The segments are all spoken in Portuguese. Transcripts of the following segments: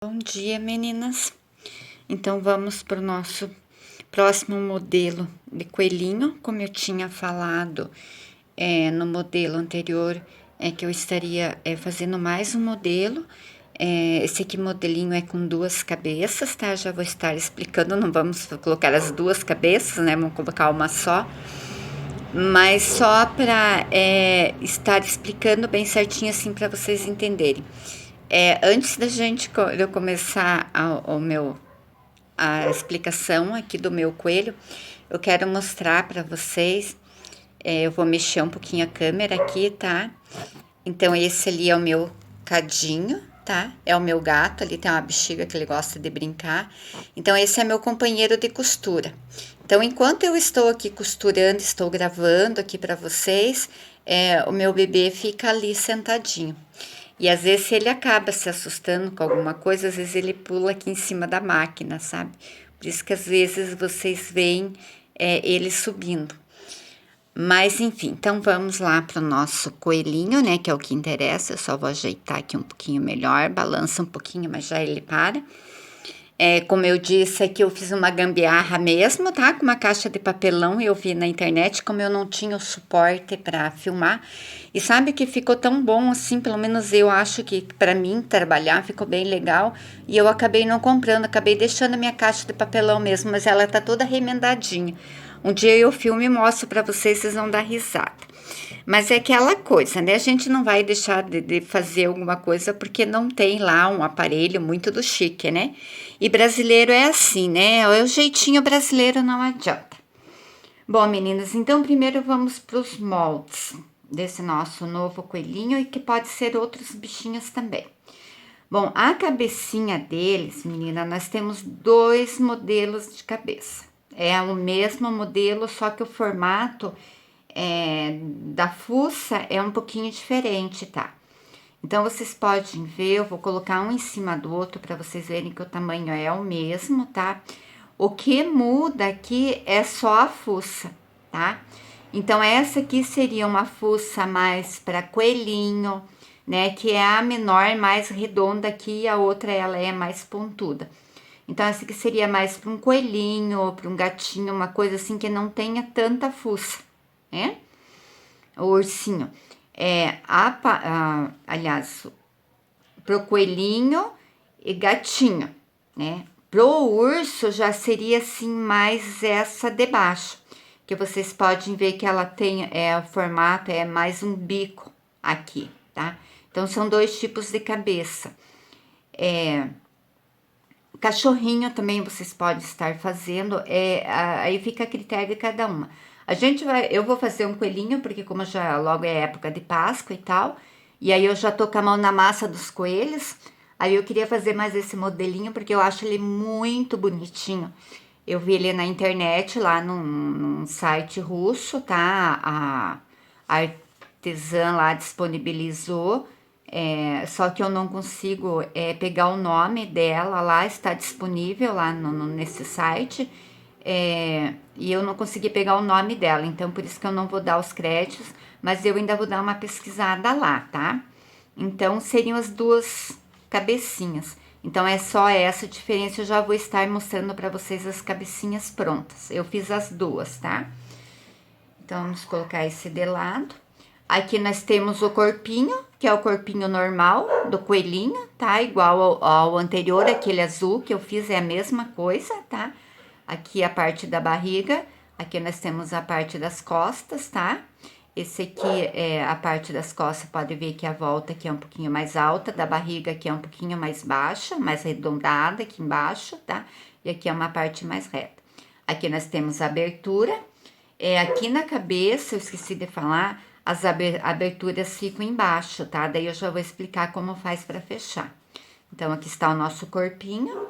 Bom dia, meninas. Então, vamos para o nosso próximo modelo de coelhinho. Como eu tinha falado no modelo anterior, que eu estaria fazendo mais um modelo. Esse aqui modelinho é com duas cabeças, tá? Já vou estar explicando, não vamos colocar as duas cabeças, né? Vamos colocar uma só. Mas só para estar explicando bem certinho assim para vocês entenderem. Antes de eu começar a explicação aqui do meu coelho, eu quero mostrar para vocês. Eu vou mexer um pouquinho a câmera aqui, tá? Então, esse ali é o meu cadinho, tá? É o meu gato, ali tem uma bexiga que ele gosta de brincar. Então, esse é meu companheiro de costura. Então, enquanto eu estou aqui costurando, estou gravando aqui para vocês, o meu bebê fica ali sentadinho. E às vezes, se ele acaba se assustando com alguma coisa, às vezes ele pula aqui em cima da máquina, sabe? Por isso que às vezes vocês veem ele subindo. Mas enfim, então vamos lá para o nosso coelhinho, né? Que é o que interessa. Eu só vou ajeitar aqui um pouquinho melhor, balança um pouquinho, mas já ele para. Como eu disse, aqui eu fiz uma gambiarra mesmo, tá? Com uma caixa de papelão, eu vi na internet, como eu não tinha o suporte para filmar. E sabe que ficou tão bom assim, pelo menos eu acho que para mim trabalhar ficou bem legal. E eu acabei não comprando, acabei deixando a minha caixa de papelão mesmo, mas ela tá toda remendadinha. Um dia eu filmo e mostro para vocês, vocês vão dar risada. Mas é aquela coisa, né? A gente não vai deixar de fazer alguma coisa porque não tem lá um aparelho muito do chique, né? E brasileiro é assim, né? É o jeitinho brasileiro, não adianta. Bom, meninas, então primeiro vamos para os moldes desse nosso novo coelhinho e que pode ser outros bichinhos também. Bom, a cabecinha deles, menina, nós temos dois modelos de cabeça. É o mesmo modelo, só que o formato da fuça é um pouquinho diferente, tá? Então, vocês podem ver, eu vou colocar um em cima do outro para vocês verem que o tamanho é o mesmo, tá? O que muda aqui é só a fuça, tá? Então, essa aqui seria uma fuça mais para coelhinho, né? Que é a menor, mais redonda aqui, e a outra ela é mais pontuda. Então, essa aqui seria mais para um coelhinho ou para um gatinho, uma coisa assim que não tenha tanta fuça, né? O ursinho. Aliás, pro coelhinho e gatinho, né? Pro urso já seria assim mais essa de baixo, que vocês podem ver que ela tem o formato é mais um bico aqui, tá? Então são dois tipos de cabeça. Cachorrinho também vocês podem estar fazendo, aí fica a critério de cada uma. Eu vou fazer um coelhinho, porque como já logo é época de Páscoa e tal, e aí eu já tô com a mão na massa dos coelhos, aí eu queria fazer mais esse modelinho, porque eu acho ele muito bonitinho. Eu vi ele na internet, lá num site russo, tá? A artesã lá disponibilizou, só que eu não consigo pegar o nome dela lá, está disponível lá nesse site, e eu não consegui pegar o nome dela, então por isso que eu não vou dar os créditos, mas eu ainda vou dar uma pesquisada lá, tá? Então seriam as duas cabecinhas. Então é só essa diferença, eu já vou estar mostrando para vocês as cabecinhas prontas. Eu fiz as duas, tá? Então vamos colocar esse de lado. Aqui nós temos o corpinho, que é o corpinho normal do coelhinho, tá? Igual ao anterior, aquele azul que eu fiz é a mesma coisa, tá? Aqui a parte da barriga, aqui nós temos a parte das costas, tá? Esse aqui é a parte das costas, pode ver que a volta aqui é um pouquinho mais alta, da barriga aqui é um pouquinho mais baixa, mais arredondada aqui embaixo, tá? E aqui é uma parte mais reta. Aqui nós temos a abertura, aqui na cabeça, eu esqueci de falar, as aberturas ficam embaixo, tá? Daí eu já vou explicar como faz para fechar. Então, aqui está o nosso corpinho,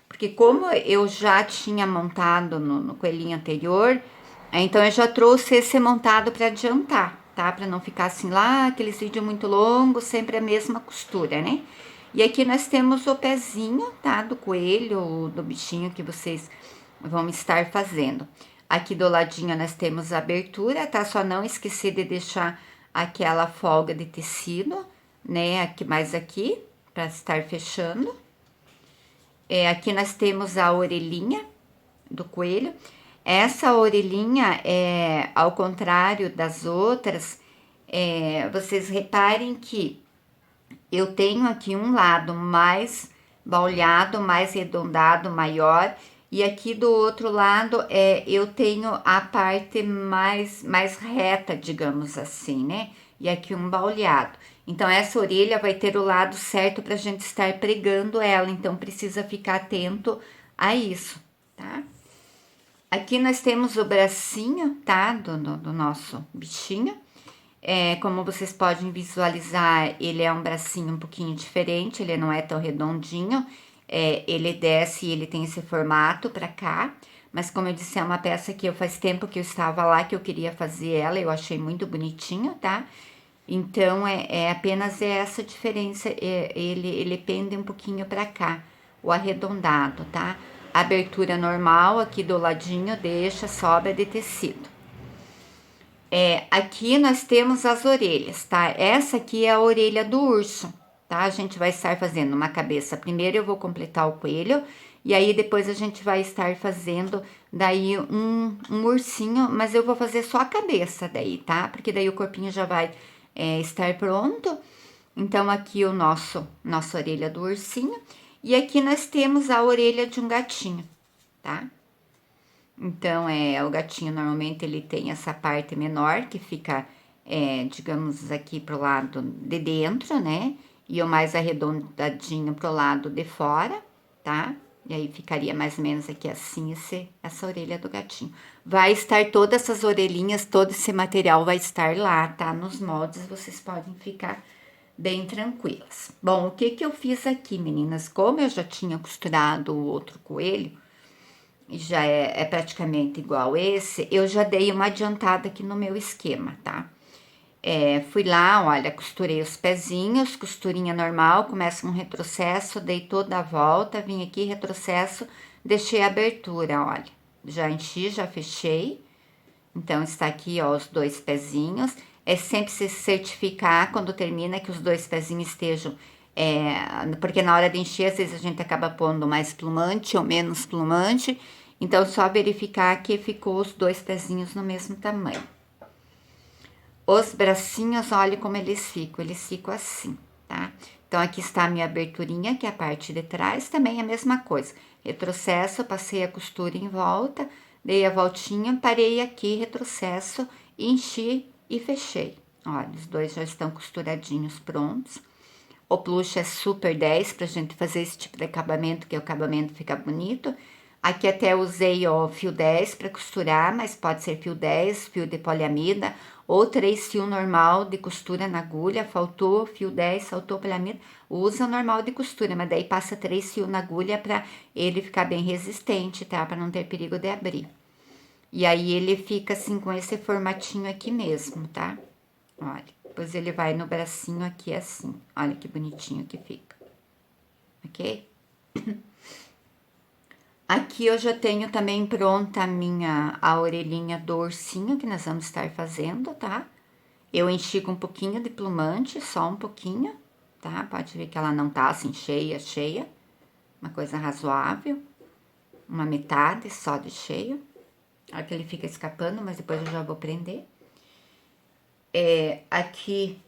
porque como eu já tinha montado no coelhinho anterior, então eu já trouxe esse montado para adiantar, tá? Para não ficar assim lá, aqueles vídeos muito longos, sempre a mesma costura, né? E aqui nós temos o pezinho, tá? Do coelho, do bichinho que vocês vão estar fazendo. Aqui do ladinho nós temos a abertura, tá? Só não esquecer de deixar aquela folga de tecido, né? Aqui mais aqui, para estar fechando. Aqui nós temos a orelhinha do coelho. Essa orelhinha, ao contrário das outras, vocês reparem que eu tenho aqui um lado mais baulhado, mais arredondado, maior, e aqui do outro lado eu tenho a parte mais reta, digamos assim, né? E aqui um bauleado. Então, essa orelha vai ter o lado certo para a gente estar pregando ela, então precisa ficar atento a isso, tá? Aqui nós temos o bracinho, tá? Do nosso bichinho. Como vocês podem visualizar, ele é um bracinho um pouquinho diferente, ele não é tão redondinho. Ele desce e ele tem esse formato pra cá. Mas como eu disse, é uma peça que faz tempo que eu estava lá, que eu queria fazer ela, eu achei muito bonitinho, tá? Então, apenas essa diferença, ele pende um pouquinho pra cá, o arredondado, tá? A abertura normal aqui do ladinho deixa sobra de tecido. Aqui nós temos as orelhas, tá? Essa aqui é a orelha do urso, tá? A gente vai estar fazendo uma cabeça. Primeiro eu vou completar o coelho, e aí depois a gente vai estar fazendo daí um ursinho, mas eu vou fazer só a cabeça daí, tá? Porque daí o corpinho já vai estar pronto. Então, aqui o nossa orelha do ursinho. E aqui nós temos a orelha de um gatinho, tá? Então, o gatinho normalmente ele tem essa parte menor que fica, digamos, aqui pro lado de dentro, né? E o mais arredondadinho pro lado de fora, tá? E aí ficaria mais ou menos aqui assim, essa orelha do gatinho. Vai estar todas essas orelhinhas, todo esse material vai estar lá, tá? Nos moldes, vocês podem ficar bem tranquilas. Bom, o que eu fiz aqui, meninas? Como eu já tinha costurado o outro coelho, já é praticamente igual esse, eu já dei uma adiantada aqui no meu esquema, tá? Fui lá, olha, costurei os pezinhos, costurinha normal, começa um retrocesso, dei toda a volta, vim aqui, retrocesso, deixei a abertura, olha. Já enchi, já fechei. Então, está aqui, ó, os 2 pezinhos. É sempre se certificar quando termina que os 2 pezinhos estejam... porque na hora de encher, às vezes a gente acaba pondo mais plumante ou menos plumante. Então, só verificar que ficou os 2 pezinhos no mesmo tamanho. Os bracinhos, olha como eles ficam assim, tá? Então, aqui está a minha aberturinha, que é a parte de trás, também é a mesma coisa. Retrocesso, passei a costura em volta, dei a voltinha, parei aqui, retrocesso, enchi e fechei. Olha, os 2 já estão costuradinhos, prontos. O plush é super 10 pra gente fazer esse tipo de acabamento, que o acabamento fica bonito. Aqui até usei o fio 10 para costurar, mas pode ser fio 10, fio de poliamida, ou 3 fio normal de costura na agulha, faltou fio 10, faltou poliamida, usa o normal de costura, mas daí passa 3 fios na agulha para ele ficar bem resistente, tá? Para não ter perigo de abrir. E aí ele fica assim com esse formatinho aqui mesmo, tá? Olha, depois ele vai no bracinho aqui assim, olha que bonitinho que fica, ok? Aqui eu já tenho também pronta a orelhinha do ursinho que nós vamos estar fazendo, tá? Eu enchi com um pouquinho de plumante, só um pouquinho, tá? Pode ver que ela não tá assim cheia, uma coisa razoável, uma metade só de cheio. Olha que ele fica escapando, mas depois eu já vou prender. Aqui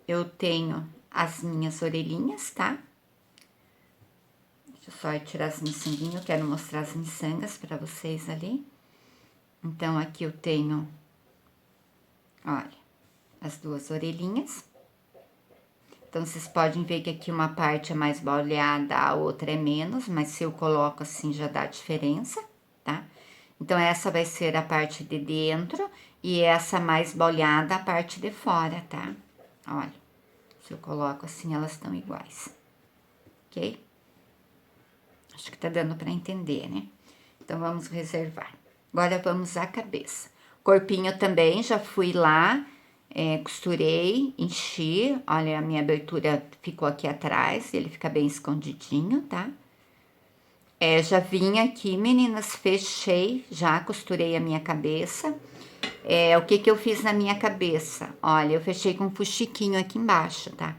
eu tenho as minhas orelhinhas, tá? Deixa eu só tirar as miçanguinhas, eu quero mostrar as miçangas pra vocês ali. Então, aqui eu tenho, olha, as 2 orelhinhas. Então, vocês podem ver que aqui uma parte é mais boleada, a outra é menos, mas se eu coloco assim já dá diferença, tá? Então, essa vai ser a parte de dentro e essa mais boleada a parte de fora, tá? Olha, se eu coloco assim, elas estão iguais, ok? Acho que tá dando pra entender, né? Então, vamos reservar. Agora, vamos à cabeça. Corpinho também, já fui lá, costurei, enchi. Olha, a minha abertura ficou aqui atrás, ele fica bem escondidinho, tá? Já vim aqui, meninas, fechei, já costurei a minha cabeça. O que eu fiz na minha cabeça? Olha, eu fechei com um fuxiquinho aqui embaixo, tá?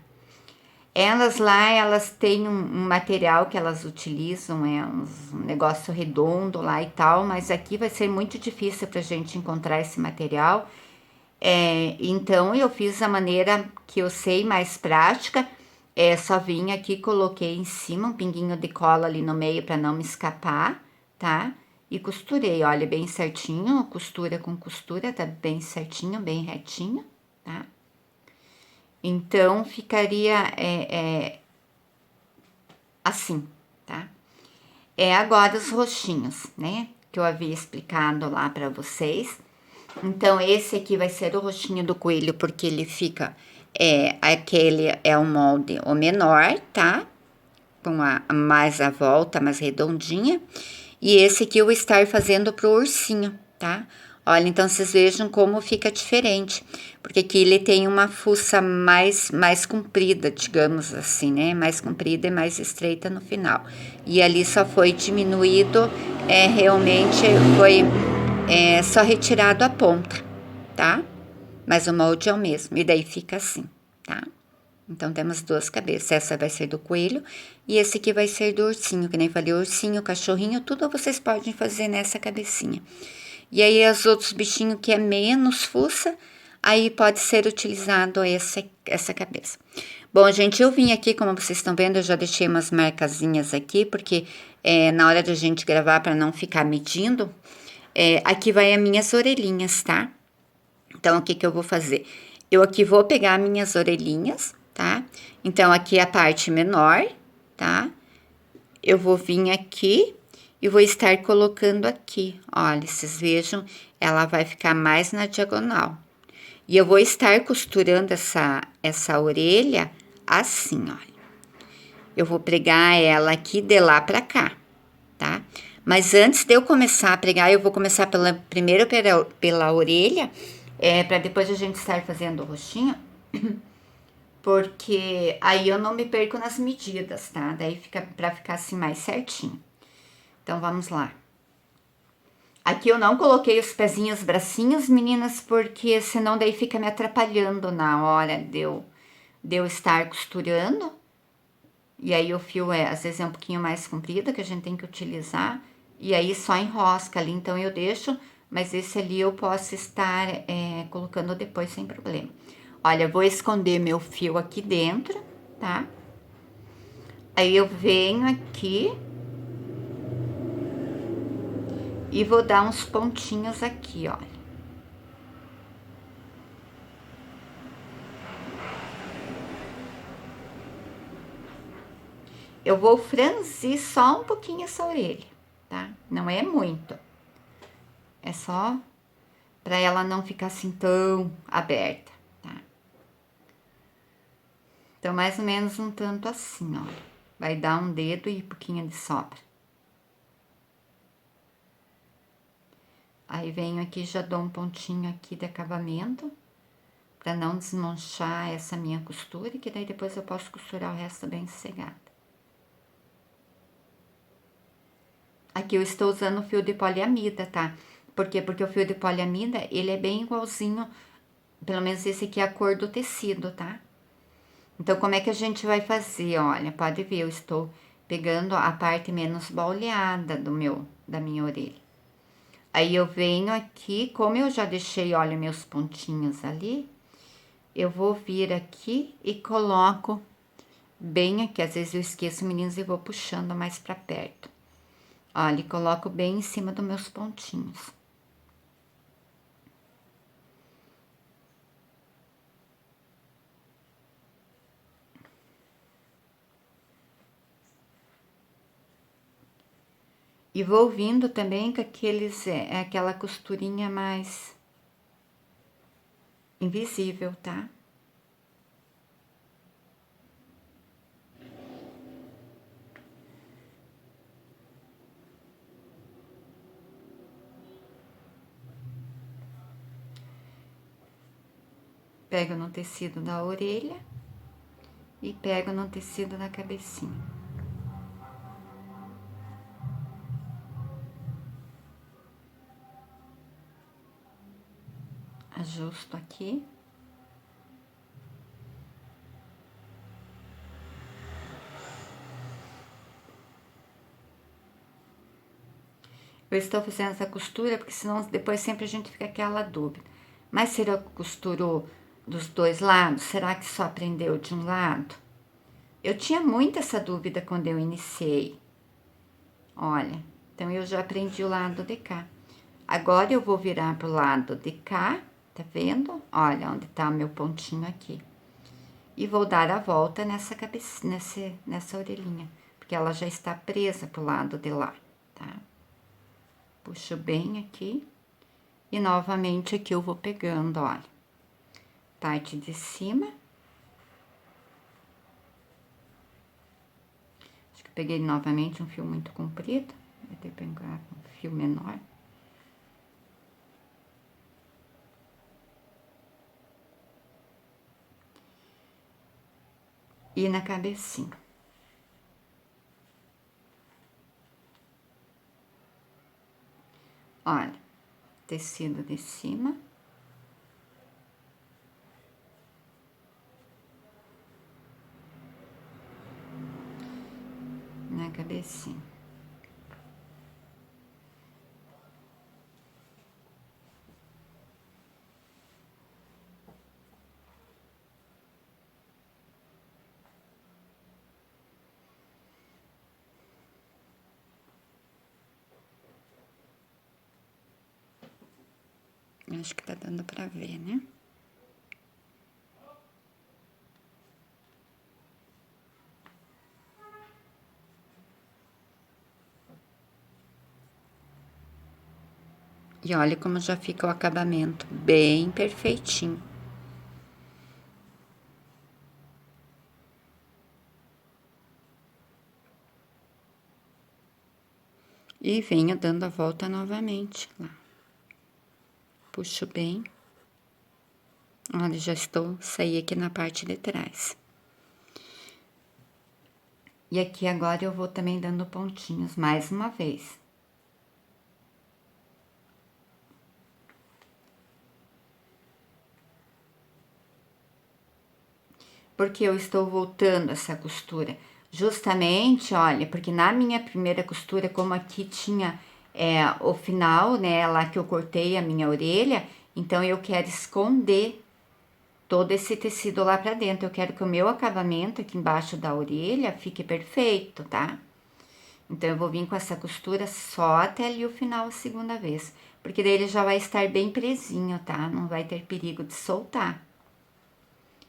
Elas lá, elas têm um material que elas utilizam, um negócio redondo lá e tal, mas aqui vai ser muito difícil pra gente encontrar esse material. Então eu fiz a maneira que eu sei, mais prática. Só vim aqui, coloquei em cima um pinguinho de cola ali no meio para não me escapar, tá? E costurei, olha, bem certinho, costura com costura, tá bem certinho, bem retinho, tá? Então ficaria assim, tá? Agora os roxinhos, né? Que eu havia explicado lá para vocês. Então, esse aqui vai ser o rostinho do coelho, porque ele fica, aquele é o molde, o menor, tá? Com mais a volta, mais redondinha. E esse aqui eu vou estar fazendo pro ursinho, tá? Olha, então vocês vejam como fica diferente, porque aqui ele tem uma fuça mais comprida, digamos assim, né? Mais comprida e mais estreita no final. E ali só foi diminuído, realmente foi só retirado a ponta, tá? Mas o molde é o mesmo, e daí fica assim, tá? Então, temos duas cabeças. Essa vai ser do coelho e esse aqui vai ser do ursinho, que nem falei, ursinho, cachorrinho, tudo vocês podem fazer nessa cabecinha. E aí, os outros bichinhos que é menos fuça, aí pode ser utilizado essa cabeça. Bom, gente, eu vim aqui, como vocês estão vendo, eu já deixei umas marcazinhas aqui, porque na hora da gente gravar, para não ficar medindo, aqui vai as minhas orelhinhas, tá? Então, o que que eu vou fazer? Eu aqui vou pegar minhas orelhinhas, tá? Então, aqui é a parte menor, tá? Eu vou vir aqui e vou estar colocando aqui. Olha, vocês vejam, ela vai ficar mais na diagonal. E eu vou estar costurando essa orelha assim, olha. Eu vou pregar ela aqui de lá pra cá, tá? Mas antes de eu começar a pregar, eu vou começar primeiro pela orelha, para depois a gente estar fazendo o roxinho, porque aí eu não me perco nas medidas, tá? Daí fica para ficar assim mais certinho. Então vamos lá. Aqui eu não coloquei os pezinhos, bracinhos, meninas, porque senão daí fica me atrapalhando na hora de eu estar costurando. E aí o fio às vezes é um pouquinho mais comprido que a gente tem que utilizar. E aí só enrosca ali, então eu deixo, mas esse ali eu posso estar colocando depois sem problema. Olha, vou esconder meu fio aqui dentro, tá? Aí eu venho aqui e vou dar uns pontinhos aqui, olha. Eu vou franzir só um pouquinho essa orelha, tá? Não é muito. É só para ela não ficar assim tão aberta, tá? Então, mais ou menos um tanto assim, ó. Vai dar um dedo e um pouquinho de sobra. Aí, venho aqui, já dou um pontinho aqui de acabamento, para não desmanchar essa minha costura, que daí depois eu posso costurar o resto bem sossegada. Aqui eu estou usando o fio de poliamida, tá? Por quê? Porque o fio de poliamida, ele é bem igualzinho, pelo menos esse aqui é a cor do tecido, tá? Então, como é que a gente vai fazer? Olha, pode ver, eu estou pegando a parte menos bauleada da minha orelha. Aí, eu venho aqui, como eu já deixei, olha, meus pontinhos ali, eu vou vir aqui e coloco bem aqui. Às vezes eu esqueço, meninos, e vou puxando mais pra perto. Olha, e coloco bem em cima dos meus pontinhos. E vou vindo também com aquela costurinha mais invisível, tá? Pego no tecido da orelha e pego no tecido da cabecinha. Ajusto aqui. Eu estou fazendo essa costura porque senão depois sempre a gente fica aquela dúvida. Mas será que costurou dos dois lados? Será que só prendeu de um lado? Eu tinha muito essa dúvida quando eu iniciei. Olha, então eu já aprendi o lado de cá. Agora eu vou virar pro lado de cá, tá vendo? Olha onde tá o meu pontinho aqui. E vou dar a volta nessa cabeça, nessa orelhinha, porque ela já está presa pro lado de lá, tá? Puxo bem aqui e novamente aqui eu vou pegando, olha, parte de cima. Acho que eu peguei novamente um fio muito comprido, vou ter que pegar um fio menor. E na cabecinha. Olha, tecido de cima. Na cabecinha. Acho que tá dando pra ver, né? E olha como já fica o acabamento, bem perfeitinho. E venho dando a volta novamente lá. Puxo bem. Olha, já saí aqui na parte de trás. E aqui agora eu vou também dando pontinhos mais uma vez. Porque eu estou voltando essa costura? Justamente, olha, porque na minha primeira costura, como aqui tinha o final, né, lá que eu cortei a minha orelha, então eu quero esconder todo esse tecido lá pra dentro. Eu quero que o meu acabamento aqui embaixo da orelha fique perfeito, tá? Então, eu vou vir com essa costura só até ali o final a segunda vez. Porque daí ele já vai estar bem presinho, tá? Não vai ter perigo de soltar.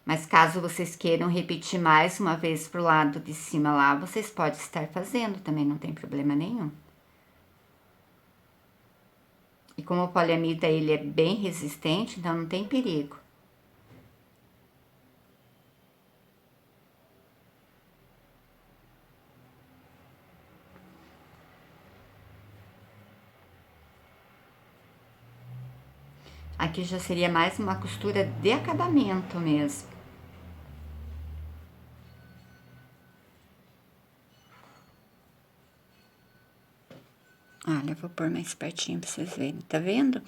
Mas caso vocês queiram repetir mais uma vez pro lado de cima lá, vocês podem estar fazendo também, não tem problema nenhum. E como o poliamida, ele é bem resistente, então não tem perigo. Aqui já seria mais uma costura de acabamento mesmo. Olha, vou pôr mais pertinho pra vocês verem, tá vendo?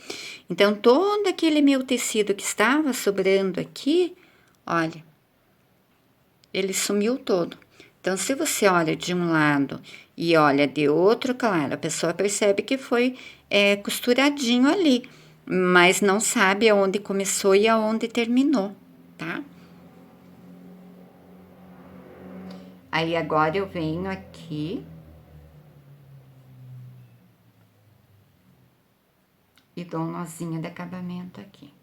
Então, todo aquele meu tecido que estava sobrando aqui, olha, ele sumiu todo. Então, se você olha de um lado e olha de outro, claro, a pessoa percebe que foi costuradinho ali, mas não sabe aonde começou e aonde terminou, tá? Aí, agora eu venho aqui e dou um nozinho de acabamento aqui.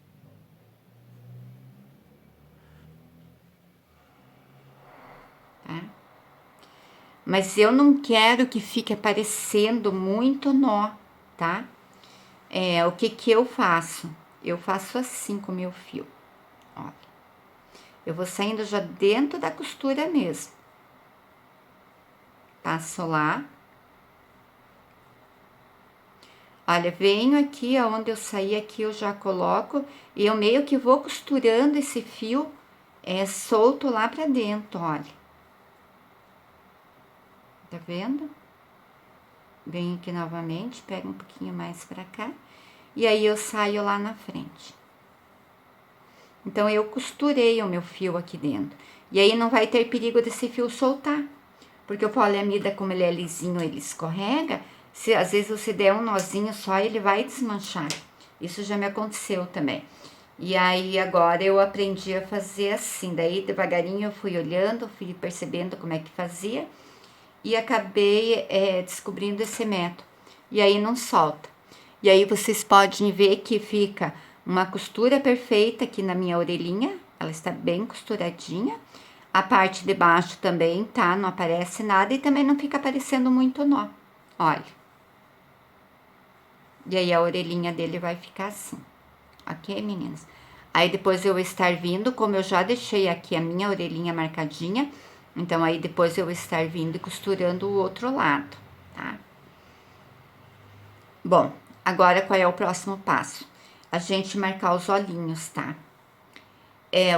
Tá? Mas eu não quero que fique aparecendo muito nó, tá? O que que eu faço? Eu faço assim com o meu fio, olha. Eu vou saindo já dentro da costura mesmo. Passo lá. Olha, venho aqui, aonde eu saí aqui, eu já coloco e eu meio que vou costurando esse fio solto lá pra dentro, olha. Tá vendo? Venho aqui novamente, pego um pouquinho mais pra cá e aí eu saio lá na frente. Então, eu costurei o meu fio aqui dentro. E aí, não vai ter perigo desse fio soltar. Porque o poliamida, como ele é lisinho, ele escorrega. Se às vezes você der um nozinho só, ele vai desmanchar. Isso já me aconteceu também. E aí agora eu aprendi a fazer assim. Daí devagarinho eu fui olhando, fui percebendo como é que fazia. E acabei descobrindo esse método. E aí não solta. E aí vocês podem ver que fica uma costura perfeita aqui na minha orelhinha. Ela está bem costuradinha. A parte de baixo também, tá? Não aparece nada e também não fica aparecendo muito nó. Olha. E aí a orelhinha dele vai ficar assim. Ok, meninas? Aí depois eu estar vindo, como eu já deixei aqui a minha orelhinha marcadinha, então aí depois eu estar vindo e costurando o outro lado, tá? Bom, agora qual é o próximo passo? A gente marcar os olhinhos, tá?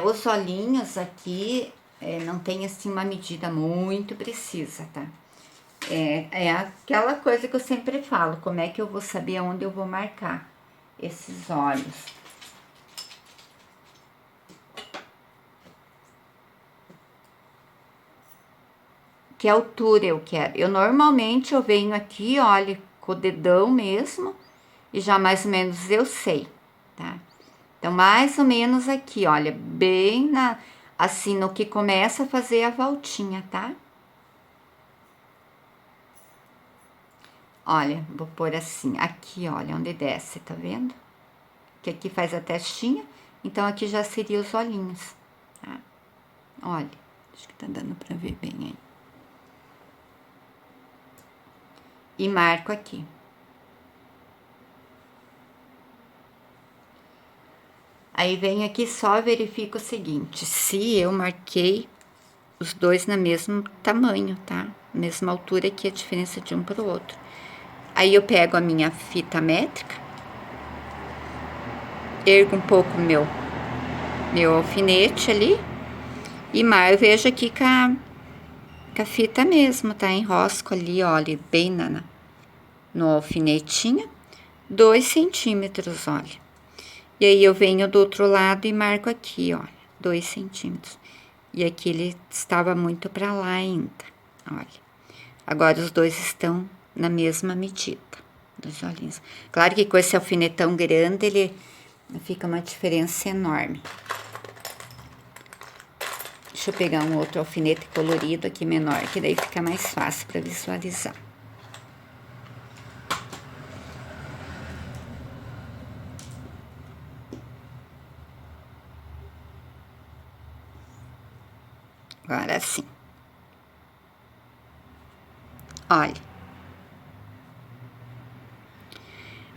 Os olhinhos aqui não tem assim uma medida muito precisa, tá? É aquela coisa que eu sempre falo, como é que eu vou saber aonde eu vou marcar esses olhos? Que altura eu quero? Normalmente eu venho aqui, olha, com o dedão mesmo, e já mais ou menos eu sei, tá? Então, mais ou menos aqui, olha, bem assim, no que começa a fazer a voltinha, tá? Olha, vou pôr assim, aqui, olha, onde desce, tá vendo? Que aqui faz a testinha, então aqui já seria os olhinhos, tá? Olha, acho que tá dando pra ver bem aí. E marco aqui. Aí vem aqui só verifico o seguinte, se eu marquei os dois no mesmo tamanho, tá? Mesma altura aqui, a diferença de um para o outro. Aí eu pego a minha fita métrica, ergo um pouco meu alfinete ali e vejo aqui com a fita mesmo, tá? Enrosco ali, olha, bem no alfinetinho, 2 centímetros, olha. E aí eu venho do outro lado e marco aqui, olha, 2 centímetros. E aqui ele estava muito para lá ainda, olha. Agora os dois estão na mesma medida dos olhinhos. Claro que com esse alfinetão grande, ele fica uma diferença enorme. Deixa eu pegar um outro alfinete colorido aqui menor, que daí fica mais fácil para visualizar. Agora sim. Olha.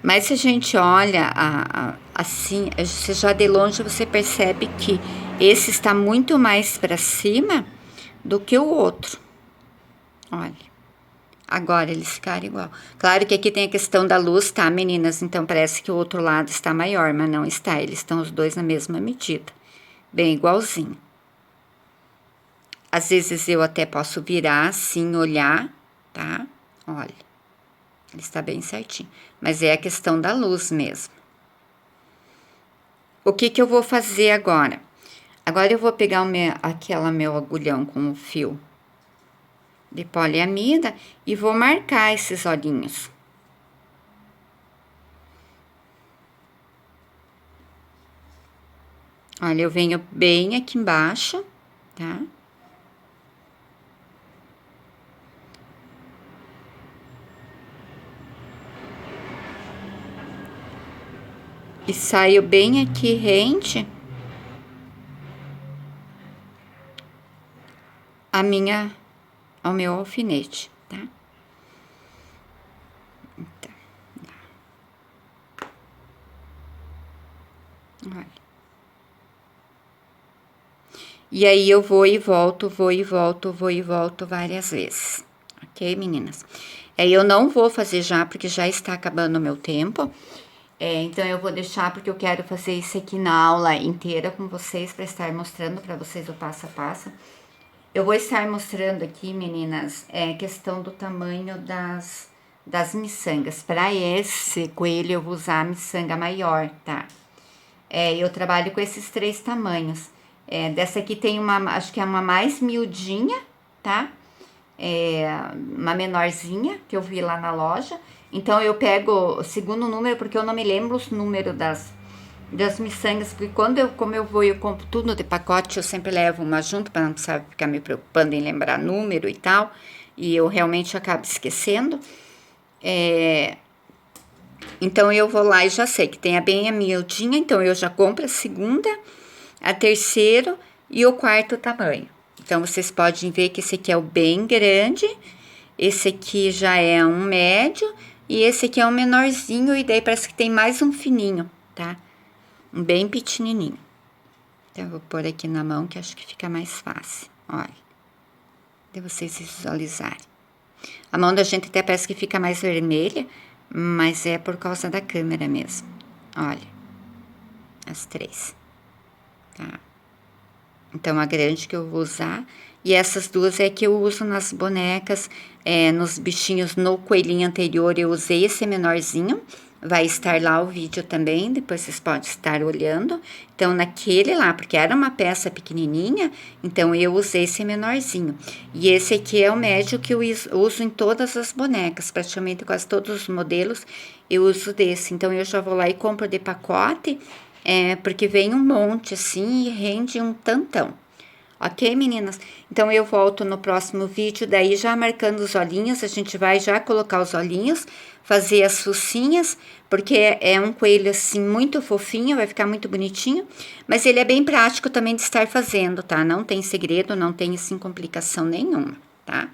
Mas se a gente olha assim, você já de longe você percebe que esse está muito mais para cima do que o outro. Olha. Agora eles ficaram igual. Claro que aqui tem a questão da luz, tá, meninas? Então parece que o outro lado está maior, mas não está. Eles estão os dois na mesma medida. Bem igualzinho. Às vezes eu até posso virar assim, olhar, tá? Olha. Ele está bem certinho. Mas é a questão da luz mesmo. O que eu vou fazer agora? Agora eu vou pegar meu agulhão com o fio de poliamida e vou marcar esses olhinhos. Olha, eu venho bem aqui embaixo, tá? E saio bem aqui rente ao meu alfinete, tá? Então, olha. E aí eu vou e volto, vou e volto, vou e volto várias vezes, ok, meninas? Aí eu não vou fazer já, porque já está acabando o meu tempo. Então eu vou deixar porque eu quero fazer isso aqui na aula inteira com vocês, para estar mostrando para vocês o passo a passo. Eu vou estar mostrando aqui, meninas, questão do tamanho das miçangas. Para esse coelho eu vou usar a miçanga maior, tá? Eu trabalho com esses 3 tamanhos. Dessa aqui tem acho que é uma mais miudinha, tá? uma menorzinha que eu vi lá na loja. Então eu pego o segundo número, porque eu não me lembro os números das miçangas, porque como eu vou e eu compro tudo de pacote, eu sempre levo uma junto para não precisar ficar me preocupando em lembrar número e tal, e eu realmente acabo esquecendo. Então eu vou lá e já sei que tem bem a miudinha, então eu já compro a segunda, a terceiro e o quarto tamanho. Então vocês podem ver que esse aqui é o bem grande, esse aqui já é um médio e esse aqui é um menorzinho, e daí parece que tem mais um fininho, tá? Um bem pequenininho. Então eu vou pôr aqui na mão que acho que fica mais fácil. Olha, de vocês visualizarem. A mão da gente até parece que fica mais vermelha, mas é por causa da câmera mesmo. Olha, as três, tá? Então a grande que eu vou usar, e essas duas é que eu uso nas bonecas, nos bichinhos. No coelhinho anterior eu usei esse menorzinho, vai estar lá o vídeo também, depois vocês podem estar olhando. Então naquele lá, porque era uma peça pequenininha, então eu usei esse menorzinho. E esse aqui é o médio que eu uso em todas as bonecas, praticamente quase todos os modelos eu uso desse. Então eu já vou lá e compro de pacote, porque vem um monte assim e rende um tantão. Ok, meninas? Então eu volto no próximo vídeo, daí já marcando os olhinhos. A gente vai já colocar os olhinhos, fazer as focinhas, porque é um coelho assim muito fofinho, vai ficar muito bonitinho, mas ele é bem prático também de estar fazendo, tá? Não tem segredo, não tem assim complicação nenhuma, tá?